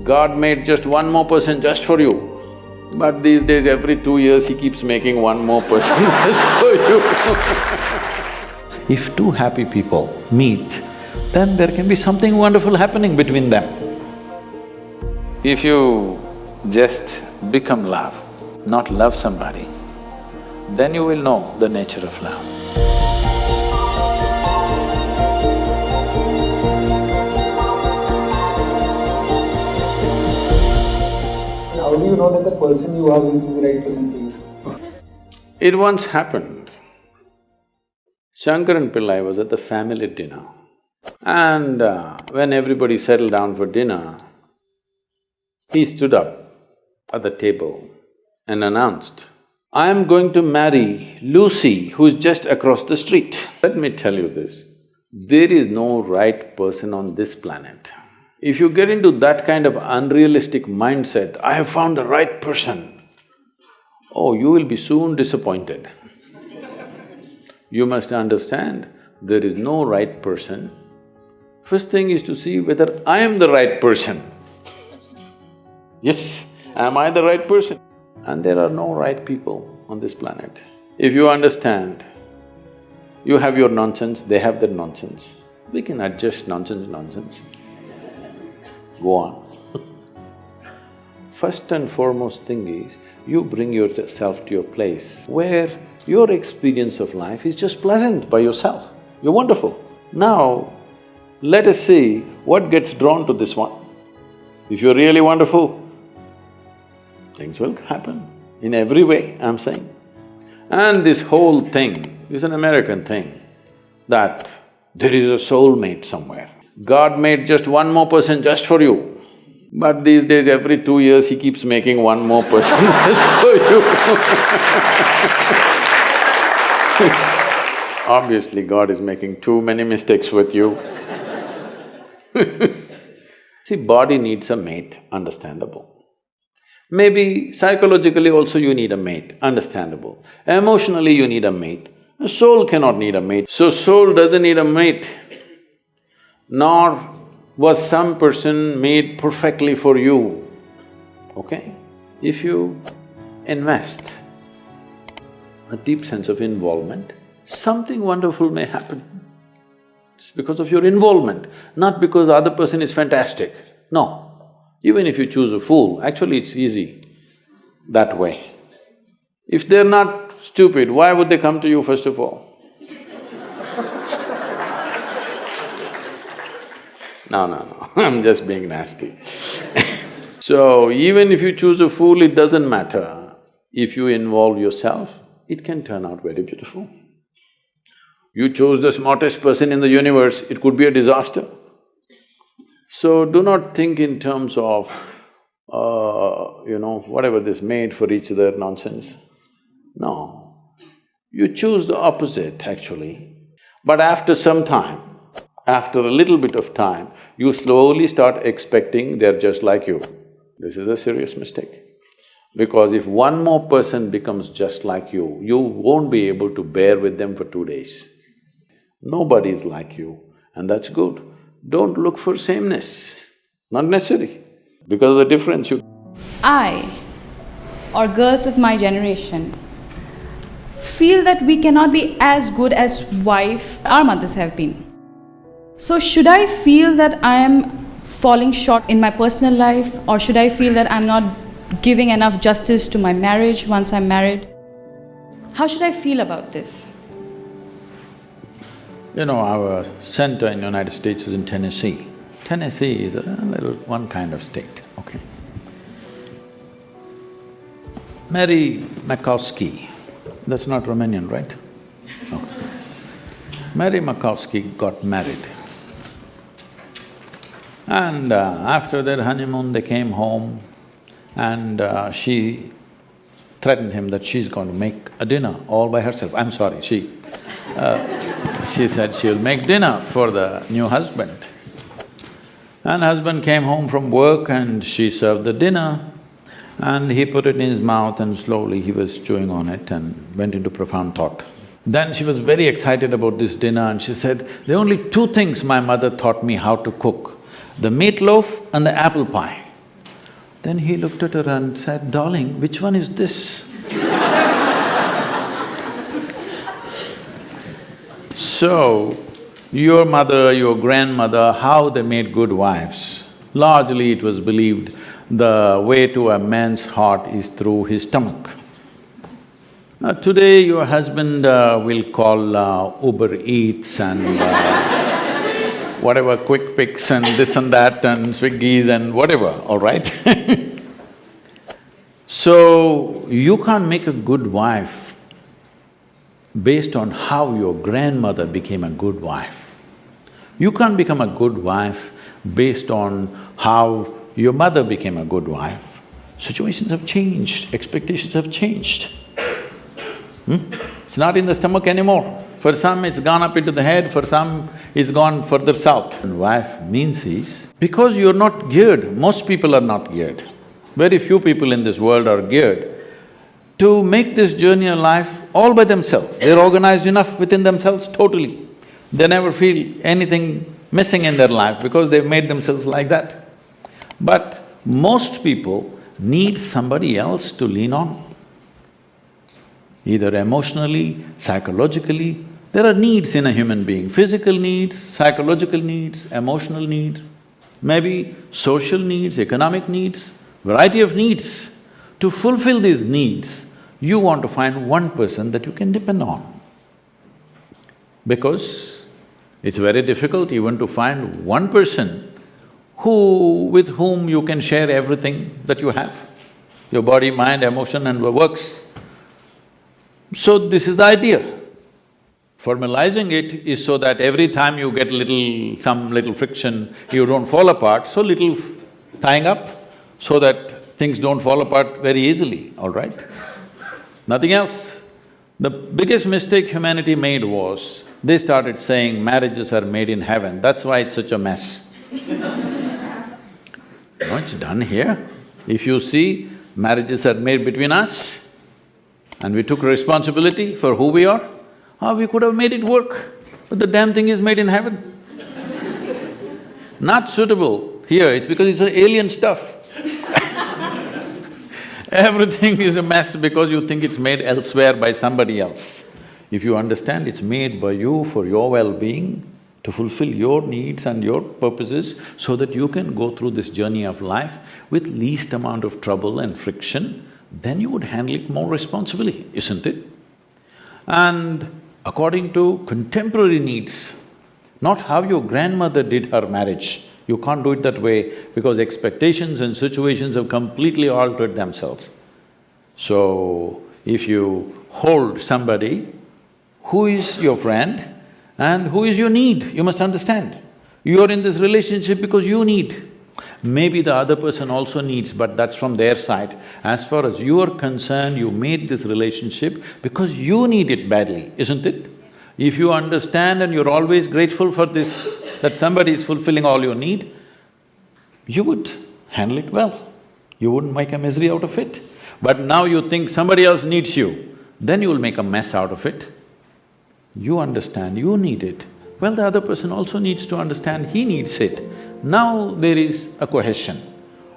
God made just one more person just for you, but these days every 2 years he keeps making one more person just for you. If two happy people meet, then there can be something wonderful happening between them. If you just become love, not love somebody, then you will know the nature of love. How do you know that the person you are with is the right person for you? It once happened. Shankaran Pillai was at the family dinner, and when everybody settled down for dinner, he stood up at the table and announced, "I am going to marry Lucy, who's just across the street." Let me tell you this, there is no right person on this planet. If you get into that kind of unrealistic mindset, "I have found the right person," oh, you will be soon disappointed. You must understand, there is no right person. First thing is to see whether I am the right person. Yes, am I the right person? And there are no right people on this planet. If you understand, you have your nonsense, they have their nonsense, we can adjust nonsense. Go on. First and foremost thing is, you bring yourself to your place where your experience of life is just pleasant by yourself. You're wonderful. Now, let us see what gets drawn to this one. If you're really wonderful, things will happen in every way, I'm saying. And this whole thing is an American thing, that there is a soulmate somewhere. God made just one more person just for you, but these days every 2 years he keeps making one more person just for you. Obviously, God is making too many mistakes with you. See, body needs a mate, understandable. Maybe psychologically also you need a mate, understandable. Emotionally you need a mate. A soul cannot need a mate. So soul doesn't need a mate, nor was some person made perfectly for you, okay? If you invest a deep sense of involvement, something wonderful may happen. It's because of your involvement, not because the other person is fantastic. No, even if you choose a fool, actually it's easy that way. If they're not stupid, why would they come to you first of all? No, I'm just being nasty. So, even if you choose a fool, it doesn't matter. If you involve yourself, it can turn out very beautiful. You chose the smartest person in the universe, it could be a disaster. So, do not think in terms of, whatever this made for each other nonsense. No, you choose the opposite actually. But after some time, after a little bit of time, you slowly start expecting they're just like you. This is a serious mistake. Because if one more person becomes just like you won't be able to bear with them for 2 days. Nobody is like you, and that's good. Don't look for sameness, not necessary. Because of the difference you… I, or girls of my generation, feel that we cannot be as good as wife our mothers have been. So should I feel that I am falling short in my personal life, or should I feel that I'm not giving enough justice to my marriage once I'm married? How should I feel about this? You know, our center in United States is in Tennessee. Tennessee is a little one kind of state, okay? Mary Makowski, that's not Romanian, right? No. Mary Makowski got married. And after their honeymoon, they came home and she threatened him that she's going to make a dinner all by herself. I'm sorry, she said she'll make dinner for the new husband. And husband came home from work and she served the dinner and he put it in his mouth and slowly he was chewing on it and went into profound thought. Then she was very excited about this dinner and she said, "There are only two things my mother taught me how to cook, the meatloaf and the apple pie." Then he looked at her and said, "Darling, which one is this?" So, your mother, your grandmother, how they made good wives? Largely it was believed the way to a man's heart is through his stomach. Now today your husband will call Uber Eats and whatever, Quick Picks and this and that and Swiggies and whatever, all right? So, you can't make a good wife based on how your grandmother became a good wife. You can't become a good wife based on how your mother became a good wife. Situations have changed, expectations have changed. It's not in the stomach anymore. For some it's gone up into the head, for some it's gone further south. And wife means is, because you're not geared, most people are not geared. Very few people in this world are geared to make this journey of life all by themselves. They're organized enough within themselves totally. They never feel anything missing in their life because they've made themselves like that. But most people need somebody else to lean on. Either emotionally, psychologically, there are needs in a human being, physical needs, psychological needs, emotional needs, maybe social needs, economic needs, variety of needs. To fulfill these needs, you want to find one person that you can depend on. Because it's very difficult even to find one person with whom you can share everything that you have, your body, mind, emotion and works. So this is the idea. Formalizing it is so that every time you get some little friction, you don't fall apart, so little tying up so that things don't fall apart very easily, all right? Nothing else. The biggest mistake humanity made was, they started saying marriages are made in heaven, that's why it's such a mess. No, it's done here. If you see, marriages are made between us, and we took responsibility for who we are, we could have made it work, but the damn thing is made in heaven. Not suitable here, it's because it's alien stuff. Everything is a mess because you think it's made elsewhere by somebody else. If you understand it's made by you for your well-being, to fulfill your needs and your purposes so that you can go through this journey of life with least amount of trouble and friction, then you would handle it more responsibly, isn't it? And according to contemporary needs, not how your grandmother did her marriage. You can't do it that way because expectations and situations have completely altered themselves. So, if you hold somebody who is your friend and who is your need, you must understand. You are in this relationship because you need. Maybe the other person also needs, but that's from their side. As far as you are concerned, you made this relationship because you need it badly, isn't it? If you understand and you're always grateful for this, that somebody is fulfilling all your need, you would handle it well. You wouldn't make a misery out of it. But now you think somebody else needs you, then you will make a mess out of it. You understand you need it, well, the other person also needs to understand he needs it. Now there is a cohesion.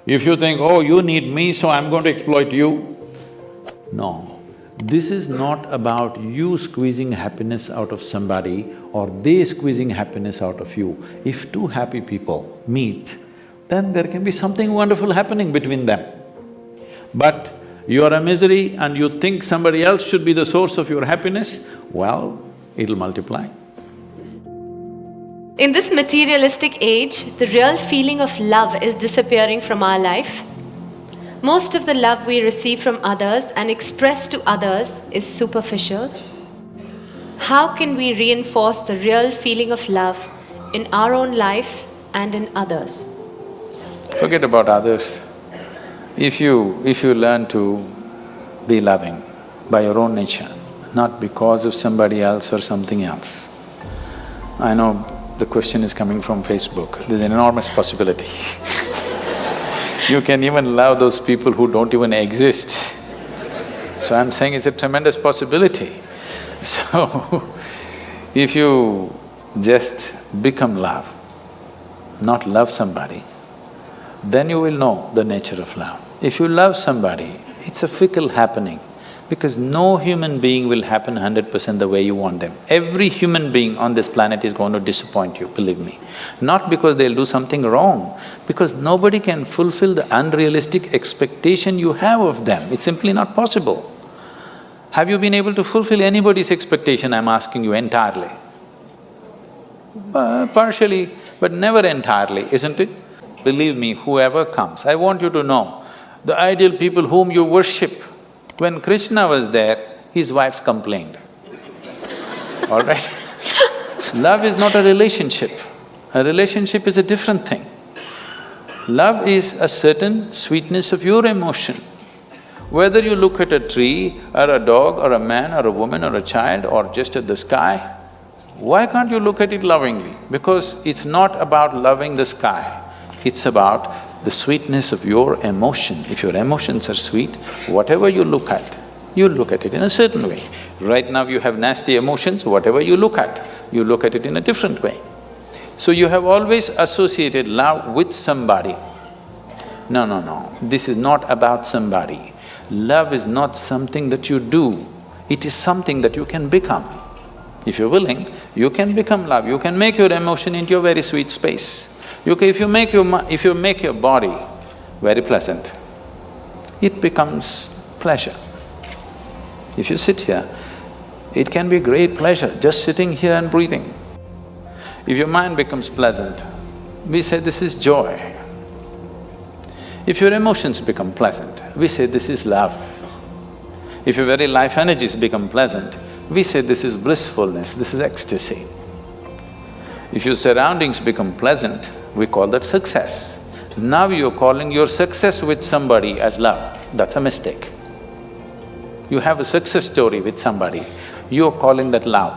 If you think, oh, you need me, so I'm going to exploit you, no. This is not about you squeezing happiness out of somebody or they squeezing happiness out of you. If two happy people meet, then there can be something wonderful happening between them. But you are a misery and you think somebody else should be the source of your happiness, well, it'll multiply. In this materialistic age, the real feeling of love is disappearing from our life. Most of the love we receive from others and express to others is superficial. How can we reinforce the real feeling of love in our own life and in others? Forget about others. If you learn to be loving by your own nature, not because of somebody else or something else. I know the question is coming from Facebook, there's an enormous possibility. You can even love those people who don't even exist. So I'm saying it's a tremendous possibility. So, if you just become love, not love somebody, then you will know the nature of love. If you love somebody, it's a fickle happening, because no human being will happen 100% the way you want them. Every human being on this planet is going to disappoint you, believe me. Not because they'll do something wrong, because nobody can fulfill the unrealistic expectation you have of them. It's simply not possible. Have you been able to fulfill anybody's expectation, I'm asking you, entirely? Partially, but never entirely, isn't it? Believe me, whoever comes, I want you to know, the ideal people whom you worship, when Krishna was there, his wives complained, all right? Love is not a relationship. A relationship is a different thing. Love is a certain sweetness of your emotion. Whether you look at a tree, or a dog, or a man, or a woman, or a child, or just at the sky, why can't you look at it lovingly? Because it's not about loving the sky, it's about the sweetness of your emotion. If your emotions are sweet, whatever you look at it in a certain way. Right now you have nasty emotions, whatever you look at it in a different way. So you have always associated love with somebody. No, this is not about somebody. Love is not something that you do, it is something that you can become. If you're willing, you can become love, you can make your emotion into a very sweet space. If you make your body very pleasant, it becomes pleasure. If you sit here, it can be great pleasure just sitting here and breathing. If your mind becomes pleasant, we say this is joy. If your emotions become pleasant, we say this is love. If your very life energies become pleasant, we say this is blissfulness, this is ecstasy. If your surroundings become pleasant, we call that success. Now you're calling your success with somebody as love, that's a mistake. You have a success story with somebody, you're calling that love.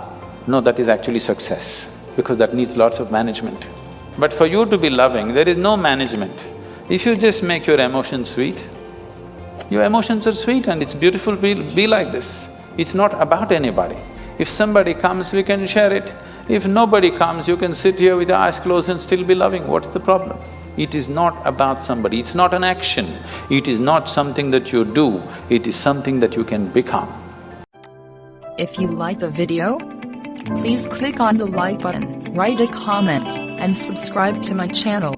No, that is actually success, because that needs lots of management. But for you to be loving, there is no management. If you just make your emotions sweet, your emotions are sweet and it's beautiful to be like this. It's not about anybody. If somebody comes, we can share it. If nobody comes, you can sit here with your eyes closed and still be loving. What's the problem? It is not about somebody, it's not an action. It is not something that you do, it is something that you can become. If you like the video, please click on the like button, write a comment, and subscribe to my channel.